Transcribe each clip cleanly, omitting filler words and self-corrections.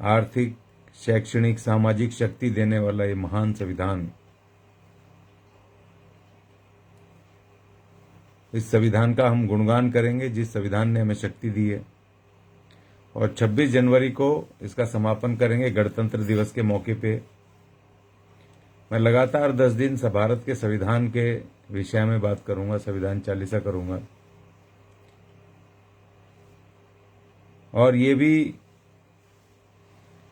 आर्थिक, शैक्षणिक, सामाजिक शक्ति देने वाला ये महान संविधान, इस संविधान का हम गुणगान करेंगे जिस संविधान ने हमें शक्ति दी है। और 26 जनवरी को इसका समापन करेंगे गणतंत्र दिवस के मौके पे। मैं लगातार 10 दिन भारत के संविधान के विषय में बात करूंगा, संविधान चालीसा करूंगा। और ये भी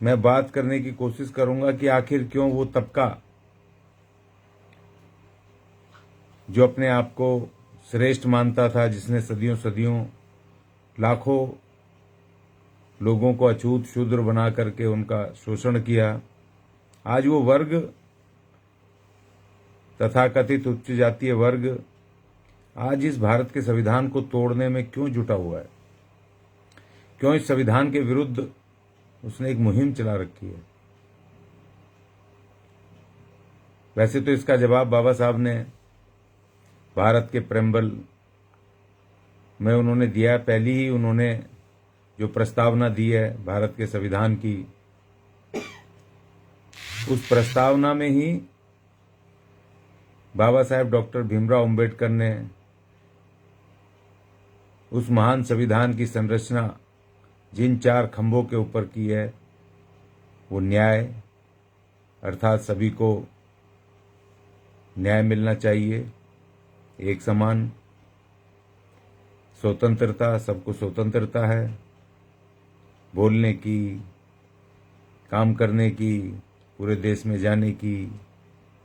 मैं बात करने की कोशिश करूंगा कि आखिर क्यों वो तबका जो अपने आप को श्रेष्ठ मानता था, जिसने सदियों सदियों लाखों लोगों को अछूत शूद्र बना करके उनका शोषण किया, आज वो वर्ग, तथाकथित उच्च जातीय वर्ग, आज इस भारत के संविधान को तोड़ने में क्यों जुटा हुआ है? क्यों इस संविधान के विरुद्ध उसने एक मुहिम चला रखी है? वैसे तो इसका जवाब बाबा साहब ने भारत के प्रेम्बल में उन्होंने दिया है। पहली ही उन्होंने जो प्रस्तावना दी है भारत के संविधान की, उस प्रस्तावना में ही बाबा साहेब डॉक्टर भीमराव अंबेडकर ने उस महान संविधान की संरचना जिन 4 खंभों के ऊपर की है, वो न्याय, अर्थात सभी को न्याय मिलना चाहिए, एक समान, स्वतंत्रता, सबको स्वतंत्रता है, बोलने की, काम करने की, पूरे देश में जाने की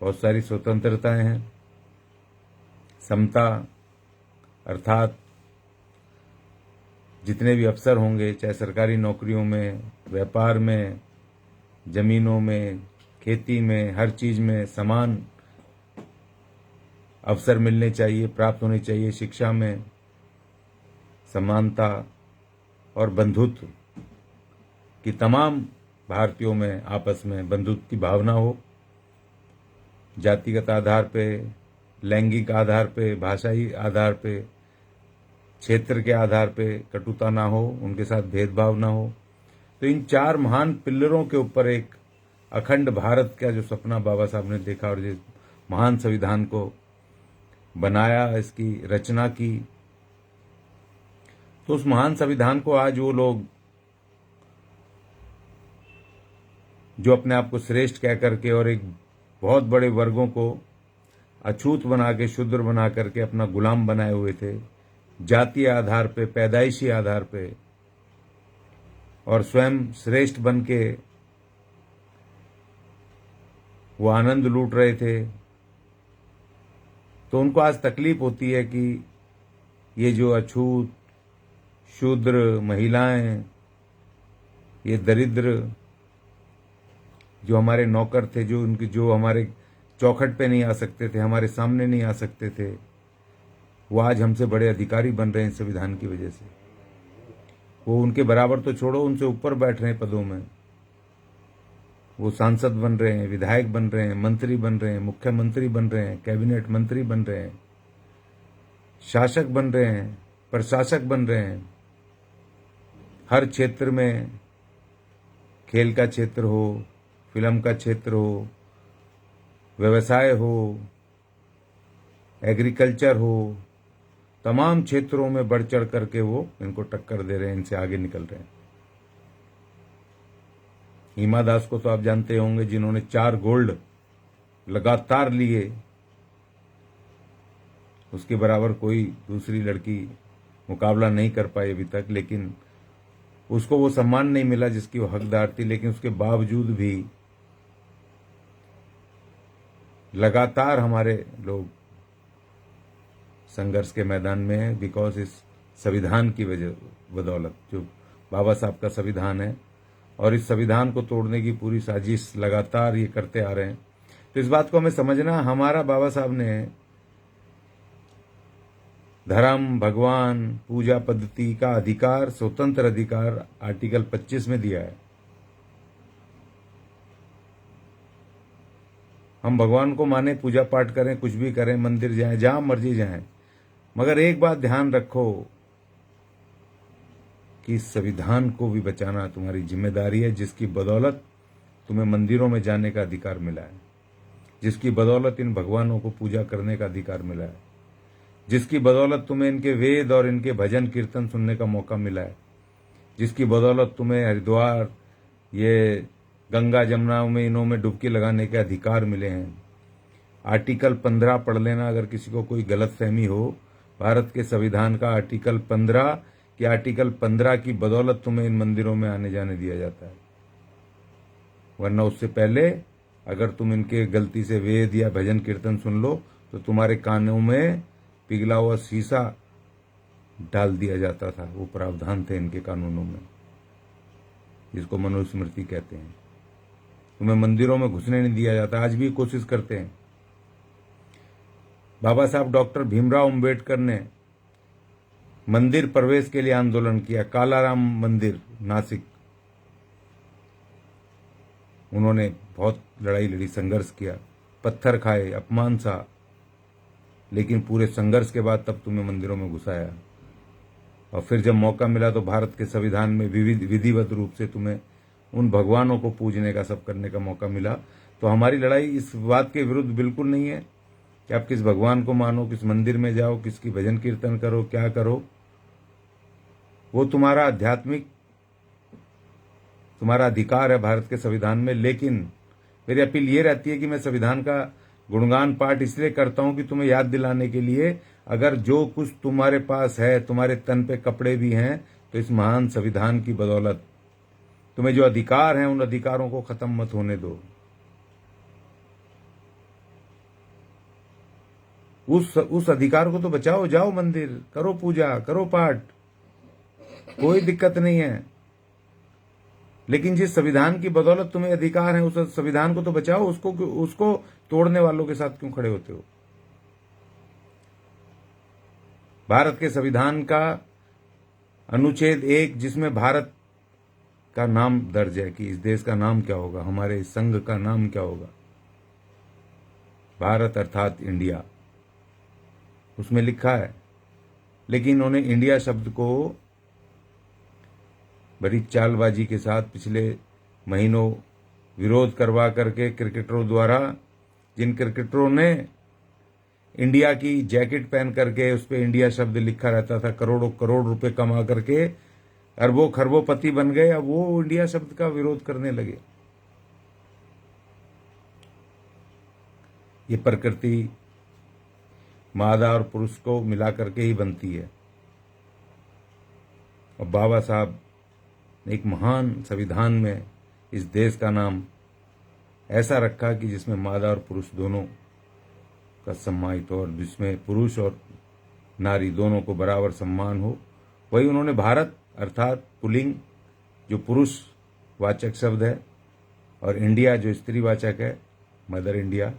बहुत सारी स्वतंत्रताएं हैं। समता, अर्थात जितने भी अफसर होंगे, चाहे सरकारी नौकरियों में, व्यापार में, जमीनों में, खेती में, हर चीज में समान अवसर मिलने चाहिए, प्राप्त होने चाहिए। शिक्षा में समानता और बंधुत्व की, तमाम भारतीयों में आपस में बंधुत्व की भावना हो। जातिगत आधार पे, लैंगिक आधार पे, भाषाई आधार पे, क्षेत्र के आधार पे कटुता ना हो, उनके साथ भेदभाव ना हो। तो इन 4 महान पिल्लरों के ऊपर एक अखंड भारत का जो सपना बाबा साहब ने देखा और जिस महान संविधान को बनाया, इसकी रचना की, तो उस महान संविधान को आज वो लोग जो अपने आप को श्रेष्ठ कह करके और एक बहुत बड़े वर्गों को अछूत बना के, शूद्र बना करके अपना गुलाम बनाए हुए थे, जातीय आधार पे, पैदाइशी आधार पे, और स्वयं श्रेष्ठ बन के वो आनंद लूट रहे थे, तो उनको आज तकलीफ होती है कि ये जो अछूत, शूद्र, महिलाएं, ये दरिद्र जो हमारे नौकर थे, जो हमारे चौखट पे नहीं आ सकते थे, हमारे सामने नहीं आ सकते थे, वो आज हमसे बड़े अधिकारी बन रहे हैं संविधान की वजह से। वो उनके बराबर तो छोड़ो, उनसे ऊपर बैठ रहे हैं पदों में। वो सांसद बन रहे हैं, विधायक बन रहे हैं, मंत्री बन रहे हैं, मुख्यमंत्री बन रहे हैं, कैबिनेट मंत्री बन रहे हैं, शासक बन रहे हैं, प्रशासक बन रहे हैं। हर क्षेत्र में, खेल का क्षेत्र हो, फिल्म का क्षेत्र हो, व्यवसाय हो, एग्रीकल्चर हो, तमाम क्षेत्रों में बढ़ चढ़ करके वो इनको टक्कर दे रहे हैं, इनसे आगे निकल रहे हैं। हिमा दास को तो आप जानते होंगे, जिन्होंने 4 गोल्ड लगातार लिए, उसके बराबर कोई दूसरी लड़की मुकाबला नहीं कर पाई अभी तक, लेकिन उसको वो सम्मान नहीं मिला जिसकी वो हकदार थी। लेकिन उसके बावजूद भी लगातार हमारे लोग संघर्ष के मैदान में हैं, बिकॉज इस संविधान की बदौलत, जो बाबा साहब का संविधान है, और इस संविधान को तोड़ने की पूरी साजिश लगातार ये करते आ रहे हैं। तो इस बात को हमें समझना, हमारा बाबा साहब ने धर्म, भगवान, पूजा पद्धति का अधिकार, स्वतंत्र अधिकार आर्टिकल 25 में दिया है। हम भगवान को माने, पूजा पाठ करें, कुछ भी करें, मंदिर जाएं, जहां मर्जी जाएं, मगर एक बात ध्यान रखो कि इस संविधान को भी बचाना तुम्हारी जिम्मेदारी है, जिसकी बदौलत तुम्हें मंदिरों में जाने का अधिकार मिला है, जिसकी बदौलत इन भगवानों को पूजा करने का अधिकार मिला है, जिसकी बदौलत तुम्हें इनके वेद और इनके भजन कीर्तन सुनने का मौका मिला है, जिसकी बदौलत तुम्हें हरिद्वार, ये गंगा जमुना में इनों में डुबकी लगाने के अधिकार मिले हैं। आर्टिकल 15 पढ़ लेना अगर किसी को कोई गलतफहमी हो। भारत के संविधान का आर्टिकल 15 कि आर्टिकल 15 की बदौलत तुम्हें इन मंदिरों में आने जाने दिया जाता है, वरना उससे पहले अगर तुम इनके गलती से वेद या भजन कीर्तन सुन लो तो तुम्हारे कानों में पिघला हुआ शीशा डाल दिया जाता था। वो प्रावधान थे इनके कानूनों में, जिसको मनुस्मृति कहते हैं। तुम्हें मंदिरों में घुसने नहीं दिया जाता। आज भी कोशिश करते हैं। बाबा साहब डॉक्टर भीमराव अंबेडकर ने मंदिर प्रवेश के लिए आंदोलन किया। कालाराम मंदिर नासिक, उन्होंने बहुत लड़ाई लड़ी, संघर्ष किया, पत्थर खाए, अपमान सहा, लेकिन पूरे संघर्ष के बाद तब तुम्हें मंदिरों में घुसाया। और फिर जब मौका मिला तो भारत के संविधान में विधिवत रूप से तुम्हें उन भगवानों को पूजने का, सब करने का मौका मिला। तो हमारी लड़ाई इस बात के विरुद्ध बिल्कुल नहीं है कि आप किस भगवान को मानो, किस मंदिर में जाओ, किसकी भजन कीर्तन करो, क्या करो, वो तुम्हारा आध्यात्मिक, तुम्हारा अधिकार है भारत के संविधान में। लेकिन मेरी अपील ये रहती है कि मैं संविधान का गुणगान पाठ इसलिए करता हूं कि तुम्हें याद दिलाने के लिए, अगर जो कुछ तुम्हारे पास है, तुम्हारे तन पे कपड़े भी हैं, तो इस महान संविधान की बदौलत तुम्हें जो अधिकार हैं, उन अधिकारों को खत्म मत होने दो। उस अधिकार को तो बचाओ। जाओ मंदिर, करो पूजा, करो पाठ, कोई दिक्कत नहीं है। लेकिन जिस संविधान की बदौलत तुम्हें अधिकार है, उस संविधान को तो बचाओ। उसको तोड़ने वालों के साथ क्यों खड़े होते हो? भारत के संविधान का अनुच्छेद 1, जिसमें भारत का नाम दर्ज है कि इस देश का नाम क्या होगा, हमारे संघ का नाम क्या होगा, भारत अर्थात इंडिया, उसमें लिखा है। लेकिन इन्होंने इंडिया शब्द को बड़ी चालबाजी के साथ पिछले महीनों विरोध करवा करके क्रिकेटरों द्वारा, जिन क्रिकेटरों ने इंडिया की जैकेट पहन करके उस पर इंडिया शब्द लिखा रहता था, करोड़ों करोड़ रुपए कमा करके अरबों खरबोपति बन गए, अब वो इंडिया शब्द का विरोध करने लगे। ये प्रकृति मादा और पुरुष को मिला करके ही बनती है। और बाबा साहब ने एक महान संविधान में इस देश का नाम ऐसा रखा कि जिसमें मादा और पुरुष दोनों का सम्मानित हो, और जिसमें पुरुष और नारी दोनों को बराबर सम्मान हो। वही उन्होंने भारत अर्थात पुल्लिंग, जो पुरुष वाचक शब्द है, और इंडिया जो स्त्रीवाचक है, मदर इंडिया,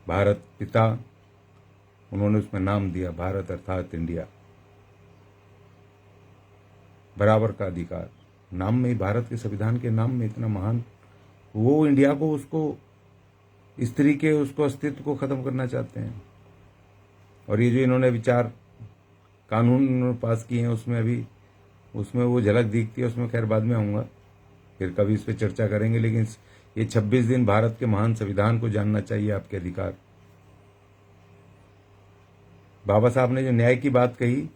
भारत पिता, उन्होंने उसमें नाम दिया भारत अर्थात इंडिया। बराबर का अधिकार, नाम में ही, भारत के संविधान के नाम में इतना महान, वो इंडिया को, उसको, स्त्री के उसको अस्तित्व को खत्म करना चाहते हैं। और ये जो इन्होंने विचार कानून पास किए हैं, उसमें वो झलक दिखती है। उसमें खैर बाद में आऊँगा, फिर कभी इस पर चर्चा करेंगे। लेकिन ये 26 दिन भारत के महान संविधान को जानना चाहिए, आपके अधिकार। बाबा साहब ने जो न्याय की बात कही,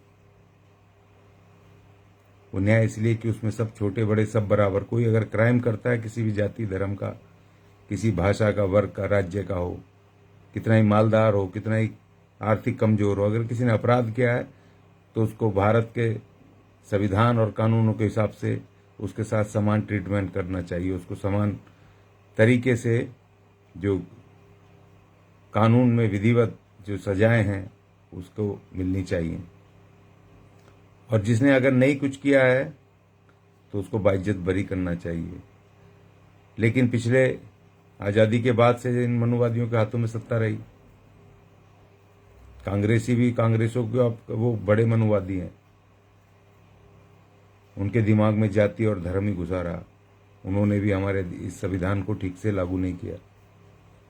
वो न्याय इसलिए कि उसमें सब छोटे बड़े सब बराबर। कोई अगर क्राइम करता है किसी भी जाति धर्म का, किसी भाषा का, वर्ग का, राज्य का हो, कितना ही मालदार हो, कितना ही आर्थिक कमजोर हो, अगर किसी ने अपराध किया है तो उसको भारत के संविधान और कानूनों के हिसाब से उसके साथ समान ट्रीटमेंट करना चाहिए। उसको समान तरीके से जो कानून में विधिवत जो सजाएं हैं उसको मिलनी चाहिए। और जिसने अगर नहीं कुछ किया है तो उसको बाइज्जत बरी करना चाहिए। लेकिन पिछले आज़ादी के बाद से इन मनुवादियों के हाथों में सत्ता रही। कांग्रेसी भी, कांग्रेसों के अब वो बड़े मनुवादी हैं, उनके दिमाग में जाति और धर्म ही घुसा रहा। उन्होंने भी हमारे इस संविधान को ठीक से लागू नहीं किया,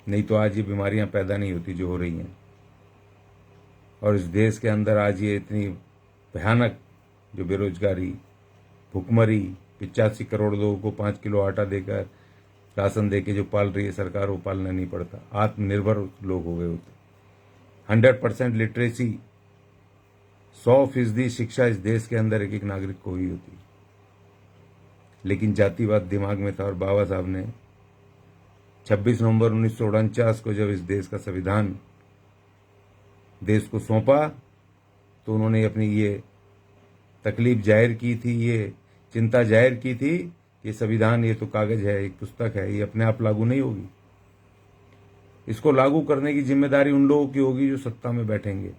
नहीं तो आज ये बीमारियां पैदा नहीं होती जो हो रही हैं। और इस देश के अंदर आज ये इतनी भयानक जो बेरोजगारी, भुखमरी, 85 करोड़ लोगों को 5 किलो आटा देकर, राशन देके जो पाल रही है सरकार, वो पालना नहीं पड़ता। आत्मनिर्भर लोग हो गए होते। 100% लिटरेसी, 100% शिक्षा इस देश के अंदर एक एक नागरिक को हुई होती। लेकिन जातिवाद दिमाग में था और बाबा साहब ने 26 नवंबर 1949 को जब इस देश का संविधान देश को सौंपा, तो उन्होंने अपनी ये तकलीफ जाहिर की थी, ये चिंता जाहिर की थी कि संविधान ये तो कागज है, एक पुस्तक है, ये अपने आप लागू नहीं होगी। इसको लागू करने की जिम्मेदारी उन लोगों की होगी जो सत्ता में बैठेंगे।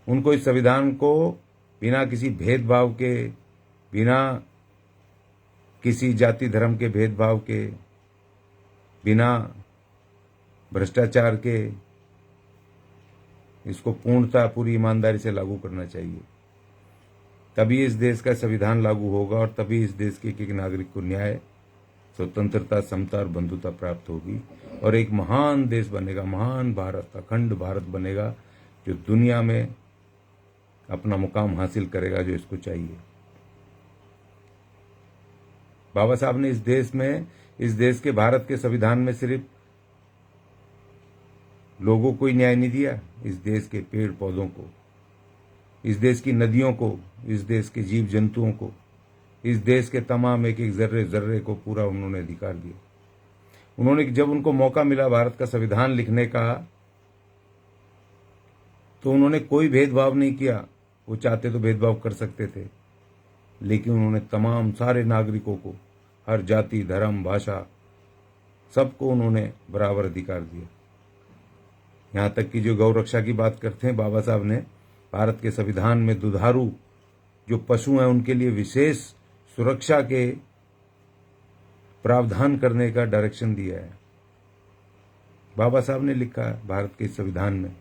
उनको इस संविधान को बिना किसी भेदभाव के, बिना किसी जाति धर्म के भेदभाव के, बिना भ्रष्टाचार के, इसको पूर्णतः पूरी ईमानदारी से लागू करना चाहिए। तभी इस देश का संविधान लागू होगा और तभी इस देश के एक नागरिक को न्याय, स्वतंत्रता, समता और बंधुता प्राप्त होगी और एक महान देश बनेगा, महान भारत, अखंड भारत बनेगा, जो दुनिया में अपना मुकाम हासिल करेगा जो इसको चाहिए। बाबा साहब ने इस देश के भारत के संविधान में सिर्फ लोगों को ही न्याय नहीं दिया, इस देश के पेड़ पौधों को, इस देश की नदियों को, इस देश के जीव जंतुओं को, इस देश के तमाम एक एक जर्रे जर्रे को पूरा उन्होंने अधिकार दिया। उन्होंने जब उनको मौका मिला भारत का संविधान लिखने का, तो उन्होंने कोई भेदभाव नहीं किया। वो चाहते तो भेदभाव कर सकते थे, लेकिन उन्होंने तमाम सारे नागरिकों को, हर जाति, धर्म, भाषा, सबको उन्होंने बराबर अधिकार दिया। यहां तक कि जो गौ रक्षा की बात करते हैं, बाबा साहब ने भारत के संविधान में दुधारू जो पशु हैं उनके लिए विशेष सुरक्षा के प्रावधान करने का डायरेक्शन दिया है। बाबा साहब ने लिखा है भारत के संविधान में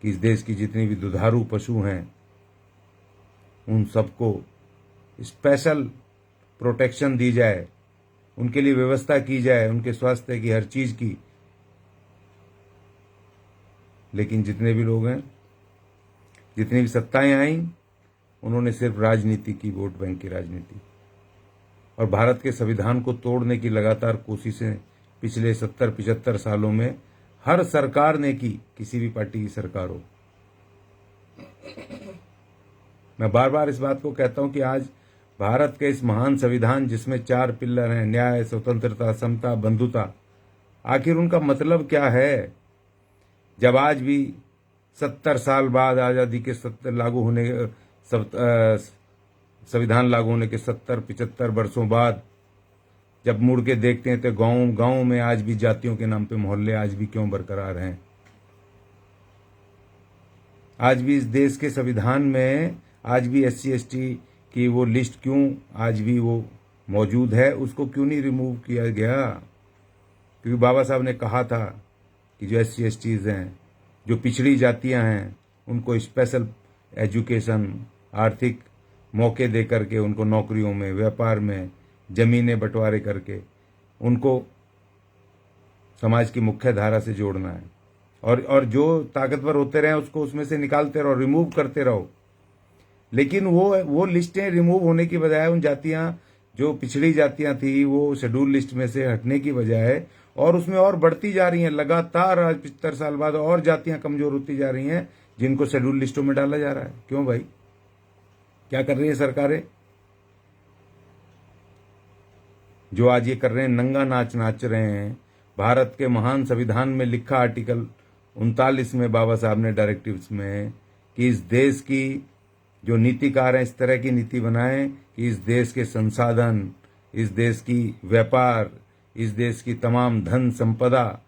कि इस देश की जितनी भी दुधारू पशु हैं उन सबको स्पेशल प्रोटेक्शन दी जाए, उनके लिए व्यवस्था की जाए, उनके स्वास्थ्य की, हर चीज की। लेकिन जितने भी लोग हैं, जितनी भी सत्ताएं आई, उन्होंने सिर्फ राजनीति की, वोट बैंक की राजनीति, और भारत के संविधान को तोड़ने की लगातार कोशिशें पिछले 70-75 सालों में हर सरकार ने की, किसी भी पार्टी की सरकार हो। मैं बार बार इस बात को कहता हूं कि आज भारत के इस महान संविधान जिसमें 4 पिलर हैं, न्याय, स्वतंत्रता, समता, बंधुता, आखिर उनका मतलब क्या है? जब आज भी 70 साल बाद आजादी के संविधान लागू होने के 70-75 वर्षों बाद जब मुड़ के देखते हैं तो गांव गांव में आज भी जातियों के नाम पे मोहल्ले आज भी क्यों बरकरार हैं? आज भी इस देश के संविधान में आज भी SC ST की वो लिस्ट क्यों आज भी वो मौजूद है? उसको क्यों नहीं रिमूव किया गया? क्योंकि बाबा साहब ने कहा था कि जो SC STs हैं, जो पिछड़ी जातियां हैं, उनको स्पेशल एजुकेशन, आर्थिक मौके दे करके, उनको नौकरियों में, व्यापार में, जमीनें बंटवारे करके उनको समाज की मुख्य धारा से जोड़ना है। और जो ताकतवर होते रहे उसको उसमें से निकालते रहो, रिमूव करते रहो। लेकिन वो लिस्टें रिमूव होने की बजाय, उन जातियां जो पिछड़ी जातियां थी वो शेड्यूल लिस्ट में से हटने की बजाय और उसमें और बढ़ती जा रही हैं। लगातार आज 75 साल बाद और जातियां कमजोर होती जा रही हैं, जिनको शेड्यूल लिस्टों में डाला जा रहा है। क्यों भाई? क्या कर रही है सरकारें? जो आज ये कर रहे हैं, नंगा नाच नाच रहे हैं। भारत के महान संविधान में लिखा आर्टिकल 39 में बाबा साहब ने डायरेक्टिव्स में कि इस देश की जो नीतिकार हैं इस तरह की नीति बनाएं कि इस देश के संसाधन, इस देश की व्यापार, इस देश की तमाम धन संपदा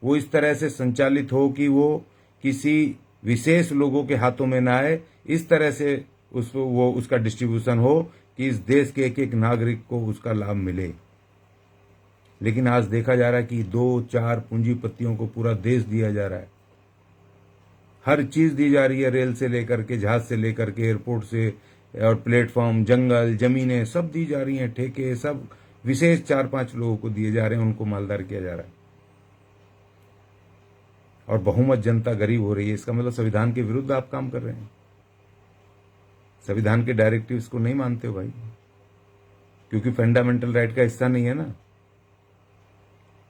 वो इस तरह से संचालित हो कि वो किसी विशेष लोगों के हाथों में ना आए। इस तरह से उसका डिस्ट्रीब्यूशन हो कि इस देश के एक एक नागरिक को उसका लाभ मिले। लेकिन आज देखा जा रहा है कि 2-4 पूंजीपतियों को पूरा देश दिया जा रहा है। हर चीज दी जा रही है, रेल से लेकर के, जहाज से लेकर के, एयरपोर्ट से और प्लेटफॉर्म, जंगल, जमीनें सब दी जा रही हैं, ठेके सब विशेष 4-5 लोगों को दिए जा रहे हैं, उनको मालदार किया जा रहा है। और बहुमत जनता गरीब हो रही है। इसका मतलब संविधान के विरुद्ध आप काम कर रहे हैं। संविधान के डायरेक्टिव्स को नहीं मानते हो भाई, क्योंकि फंडामेंटल राइट का हिस्सा नहीं है ना।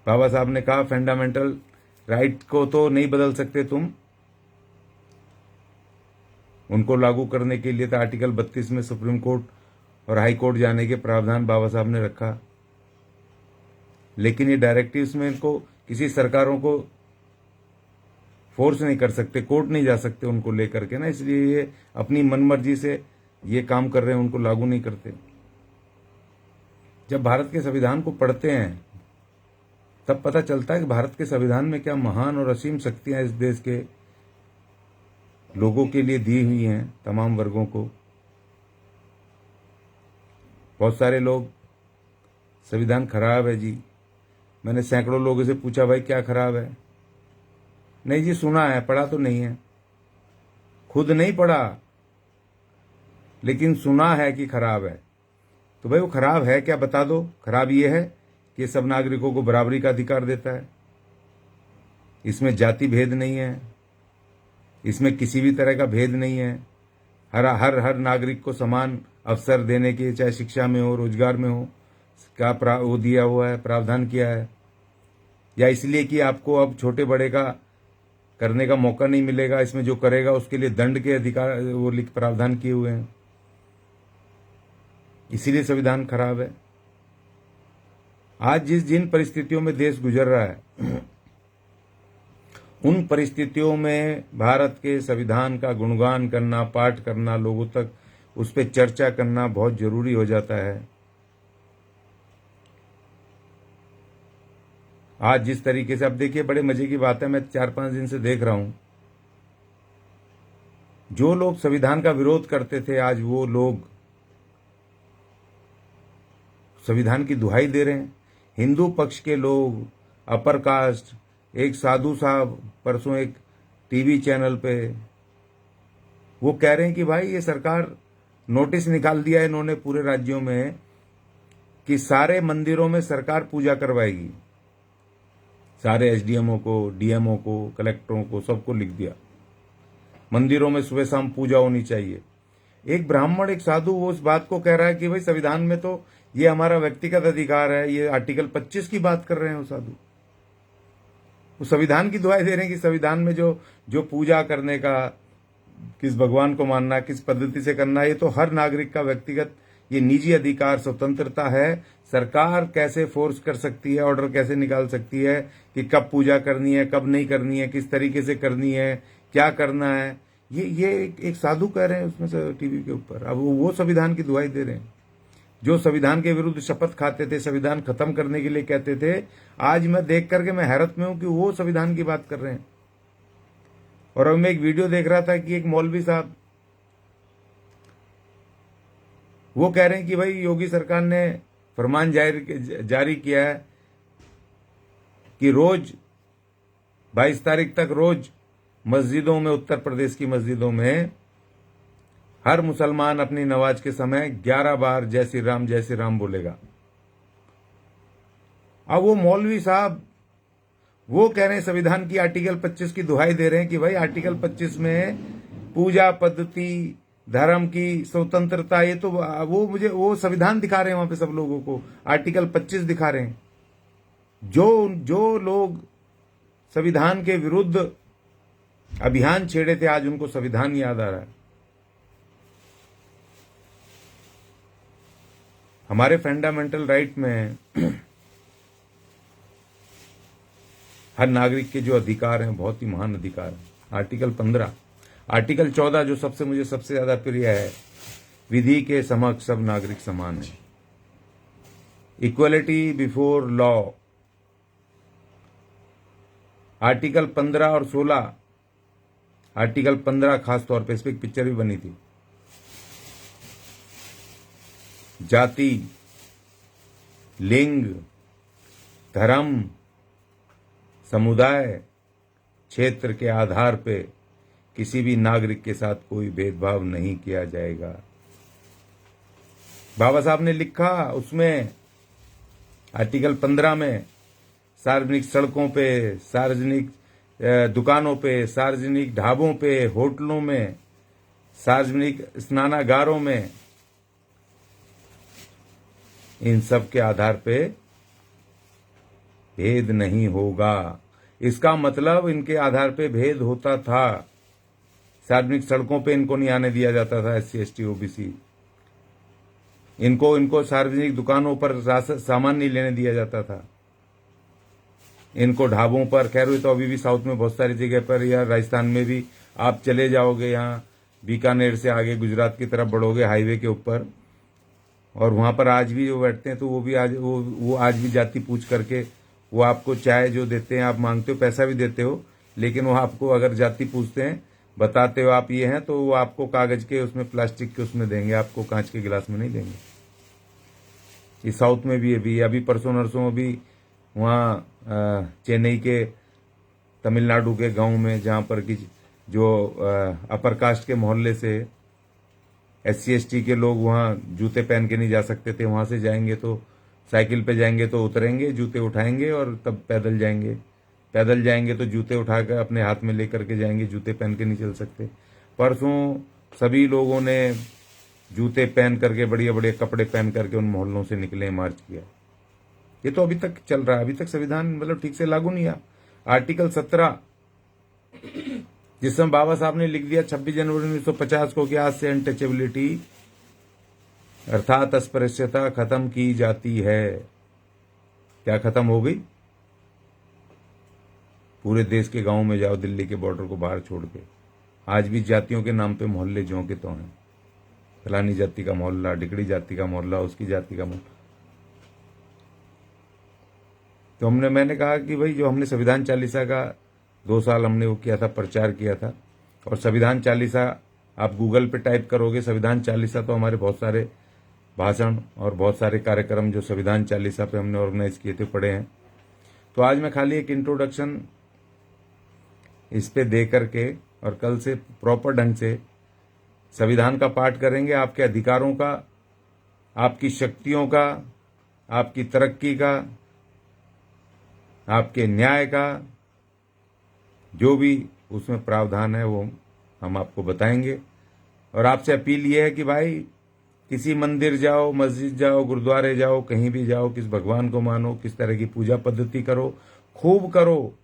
बाबा साहब ने कहा फंडामेंटल राइट को तो नहीं बदल सकते तुम, उनको लागू करने के लिए तो आर्टिकल 32 में सुप्रीम कोर्ट और हाई कोर्ट जाने के प्रावधान बाबा साहब ने रखा, लेकिन ये डायरेक्टिव्स में इनको किसी सरकारों को फोर्स नहीं कर सकते, कोर्ट नहीं जा सकते उनको लेकर के ना, इसलिए ये अपनी मनमर्जी से ये काम कर रहे हैं, उनको लागू नहीं करते। जब भारत के संविधान को पढ़ते हैं तब पता चलता है कि भारत के संविधान में क्या महान और असीम शक्तियां इस देश के लोगों के लिए दी हुई हैं, तमाम वर्गों को। बहुत सारे लोग संविधान खराब है जी, मैंने सैकड़ों लोगों से पूछा भाई क्या खराब है, नहीं जी सुना है, पढ़ा तो नहीं है, खुद नहीं पढ़ा लेकिन सुना है कि खराब है। तो भाई वो खराब है क्या बता दो। खराब ये है कि सब नागरिकों को बराबरी का अधिकार देता है, इसमें जाति भेद नहीं है, इसमें किसी भी तरह का भेद नहीं है, हर नागरिक को समान अवसर देने के, चाहे शिक्षा में हो, रोजगार में हो, का वो दिया हुआ है, प्रावधान किया है। या इसलिए कि आपको अब छोटे बड़े का करने का मौका नहीं मिलेगा, इसमें जो करेगा उसके लिए दंड के अधिकार वो प्रावधान किए हुए हैं, इसीलिए संविधान खराब है। आज जिन परिस्थितियों में देश गुजर रहा है उन परिस्थितियों में भारत के संविधान का गुणगान करना, पाठ करना, लोगों तक उस पर चर्चा करना बहुत जरूरी हो जाता है। आज जिस तरीके से, अब देखिए बड़े मजे की बात है, मैं 4-5 दिन से देख रहा हूं, जो लोग संविधान का विरोध करते थे आज वो लोग संविधान की दुहाई दे रहे हैं। हिंदू पक्ष के लोग, अपर कास्ट, एक साधु साहब परसों एक टीवी चैनल पे वो कह रहे हैं कि भाई ये सरकार नोटिस निकाल दिया है इन्होंने पूरे राज्यों में कि सारे मंदिरों में सरकार पूजा करवाएगी, सारे एसडीएमओ को, डीएमओ को, कलेक्टरों को, सबको लिख दिया मंदिरों में सुबह शाम पूजा होनी चाहिए। एक ब्राह्मण, एक साधु वो उस बात को कह रहा है कि भाई संविधान में तो ये हमारा व्यक्तिगत अधिकार है, ये आर्टिकल 25 की बात कर रहे हैं वो साधु। वो संविधान की दुहाई दे रहे हैं कि संविधान में जो पूजा करने का, किस भगवान को मानना, किस पद्धति से करना, ये तो हर नागरिक का व्यक्तिगत, ये निजी अधिकार, स्वतंत्रता है। सरकार कैसे फोर्स कर सकती है, ऑर्डर कैसे निकाल सकती है कि कब पूजा करनी है, कब नहीं करनी है, किस तरीके से करनी है, क्या करना है, ये एक साधु कह रहे हैं उसमें से टीवी के ऊपर। अब वो संविधान की दुहाई दे रहे हैं जो संविधान के विरुद्ध शपथ खाते थे, संविधान खत्म करने के लिए कहते थे। आज मैं देख करके मैं हैरत में हूं कि वो संविधान की बात कर रहे हैं। और अब मैं एक वीडियो देख रहा था कि एक मौलवी साहब वो कह रहे हैं कि भाई योगी सरकार ने फरमान जारी किया है कि रोज 22 तारीख तक रोज मस्जिदों में, उत्तर प्रदेश की मस्जिदों में हर मुसलमान अपनी नमाज के समय 11 बार जय श्री राम बोलेगा। अब वो मौलवी साहब वो कह रहे हैं संविधान की आर्टिकल 25 की दुहाई दे रहे हैं कि भाई आर्टिकल 25 में पूजा पद्धति, धर्म की स्वतंत्रता, ये तो वो मुझे वो संविधान दिखा रहे हैं वहां पे सब लोगों को, आर्टिकल 25 दिखा रहे हैं। जो लोग संविधान के विरुद्ध अभियान छेड़े थे आज उनको संविधान याद आ रहा है। हमारे फंडामेंटल राइट में हर नागरिक के जो अधिकार हैं बहुत ही महान अधिकार है। आर्टिकल 15, आर्टिकल 14 जो मुझे सबसे ज्यादा प्रिय है, विधि के समक्ष सब नागरिक समान है, इक्वलिटी बिफोर लॉ। आर्टिकल 15 और 16, आर्टिकल 15 खास तौर पे, इस पर एक पिक्चर भी बनी थी, जाति, लिंग, धर्म, समुदाय, क्षेत्र के आधार पे किसी भी नागरिक के साथ कोई भेदभाव नहीं किया जाएगा। बाबा साहब ने लिखा उसमें आर्टिकल 15 में, सार्वजनिक सड़कों पे, सार्वजनिक दुकानों पे, सार्वजनिक ढाबों पे, होटलों में सार्वजनिक स्नानागारों में इन सब के आधार पे भेद नहीं होगा। इसका मतलब इनके आधार पे भेद होता था। सार्वजनिक सड़कों पे इनको नहीं आने दिया जाता था, SC ST OBC। इनको सार्वजनिक दुकानों पर सामान नहीं लेने दिया जाता था। इनको ढाबों पर, खैर तो अभी भी साउथ में बहुत सारी जगह पर, या राजस्थान में भी आप चले जाओगे, यहाँ बीकानेर से आगे गुजरात की तरफ बढ़ोगे हाईवे के ऊपर, और वहां पर आज भी जो बैठते हैं तो वो भी आज भी जाति पूछ करके वो आपको चाय जो देते हैं, आप मांगते हो, पैसा भी देते हो, लेकिन वो आपको अगर जाति पूछते हैं, बताते हो आप ये हैं, तो वो आपको कागज के उसमें, प्लास्टिक के उसमें देंगे, आपको कांच के गिलास में नहीं देंगे। ये साउथ में भी अभी परसों नरसों अभी वहाँ चेन्नई के तमिलनाडु के गांव में, जहाँ पर कि जो अपर कास्ट के मोहल्ले से SC ST के लोग वहाँ जूते पहन के नहीं जा सकते थे, वहाँ से जाएंगे तो साइकिल पे जाएंगे तो उतरेंगे, जूते उठाएंगे और तब पैदल जाएंगे तो जूते उठाकर अपने हाथ में लेकर के जाएंगे, जूते पहन के नहीं चल सकते। परसों सभी लोगों ने जूते पहन करके, बढ़िया बढ़िया कपड़े पहन करके उन मोहल्लों से निकले, मार्च किया। ये तो अभी तक चल रहा है, अभी तक संविधान मतलब ठीक से लागू नहीं हुआ। आर्टिकल 17 जिसमें बाबा साहब ने लिख दिया 26 जनवरी 1950 को कि आज से अनटचेबिलिटी अर्थात अस्पृश्यता खत्म की जाती है। क्या खत्म हो गई? पूरे देश के गांवों में जाओ, दिल्ली के बॉर्डर को बाहर छोड़ के, आज भी जातियों के नाम पे मोहल्ले ज्यों के तो हैं। फलानी जाति का मोहल्ला, डिकड़ी जाति का मोहल्ला, उसकी जाति का मोहल्ला। तो मैंने कहा कि भाई जो हमने संविधान चालीसा का 2 साल हमने वो किया था, प्रचार किया था, और संविधान चालीसा आप गूगल पे टाइप करोगे संविधान चालीसा, तो हमारे बहुत सारे भाषण और बहुत सारे कार्यक्रम जो संविधान चालीसा पे हमने ऑर्गेनाइज किए थे पड़े हैं। तो आज मैं खाली एक इंट्रोडक्शन इस पे दे करके, और कल से प्रॉपर ढंग से संविधान का पाठ करेंगे, आपके अधिकारों का, आपकी शक्तियों का, आपकी तरक्की का, आपके न्याय का, जो भी उसमें प्रावधान है वो हम आपको बताएंगे। और आपसे अपील ये है कि भाई किसी मंदिर जाओ, मस्जिद जाओ, गुरुद्वारे जाओ, कहीं भी जाओ, किस भगवान को मानो, किस तरह की पूजा पद्धति करो, खूब करो,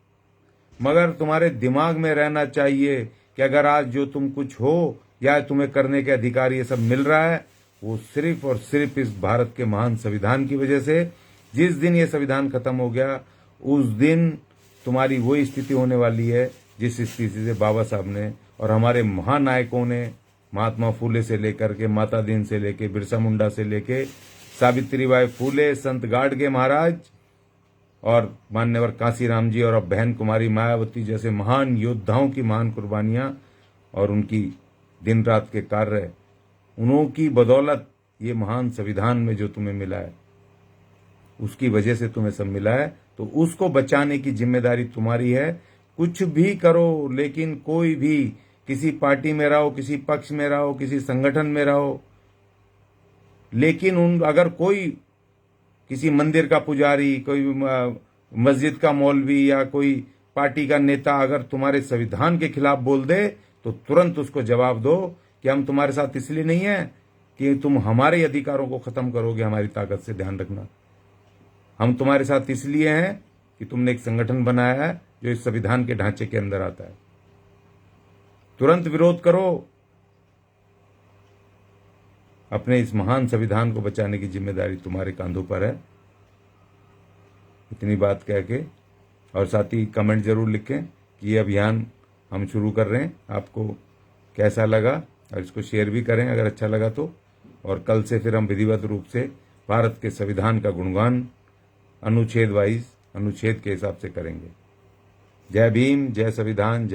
मगर तुम्हारे दिमाग में रहना चाहिए कि अगर आज जो तुम कुछ हो या तुम्हें करने के अधिकार ये सब मिल रहा है, वो सिर्फ और सिर्फ इस भारत के महान संविधान की वजह से। जिस दिन ये संविधान खत्म हो गया, उस दिन तुम्हारी वही स्थिति होने वाली है जिस स्थिति से बाबा साहब ने और हमारे महानायकों ने, महात्मा फूले से लेकर के, माता दीन से लेके, बिरसा मुंडा से लेके, सावित्रीबाई फूले, संत गाडगे महाराज और मान्यवर कांसीराम जी और अब बहन कुमारी मायावती जैसे महान योद्धाओं की महान कुर्बानियां और उनकी दिन रात के कार्य, उन्हों की बदौलत ये महान संविधान में जो तुम्हें मिला है, उसकी वजह से तुम्हें सब मिला है। तो उसको बचाने की जिम्मेदारी तुम्हारी है। कुछ भी करो, लेकिन कोई भी, किसी पार्टी में रहो, किसी पक्ष में रहो, किसी संगठन में रहो, लेकिन अगर कोई किसी मंदिर का पुजारी, कोई मस्जिद का मौलवी या कोई पार्टी का नेता अगर तुम्हारे संविधान के खिलाफ बोल दे, तो तुरंत उसको जवाब दो कि हम तुम्हारे साथ इसलिए नहीं है कि तुम हमारे अधिकारों को खत्म करोगे, हमारी ताकत से, ध्यान रखना। हम तुम्हारे साथ इसलिए हैं कि तुमने एक संगठन बनाया है जो इस संविधान के ढांचे के अंदर आता है। तुरंत विरोध करो। अपने इस महान संविधान को बचाने की जिम्मेदारी तुम्हारे कंधों पर है। इतनी बात कह के, और साथ ही कमेंट जरूर लिखें कि ये अभियान हम शुरू कर रहे हैं, आपको कैसा लगा, और इसको शेयर भी करें अगर अच्छा लगा तो। और कल से फिर हम विधिवत रूप से भारत के संविधान का गुणगान अनुच्छेद वाइज, अनुच्छेद के हिसाब से करेंगे। जय भीम, जय संविधान, जय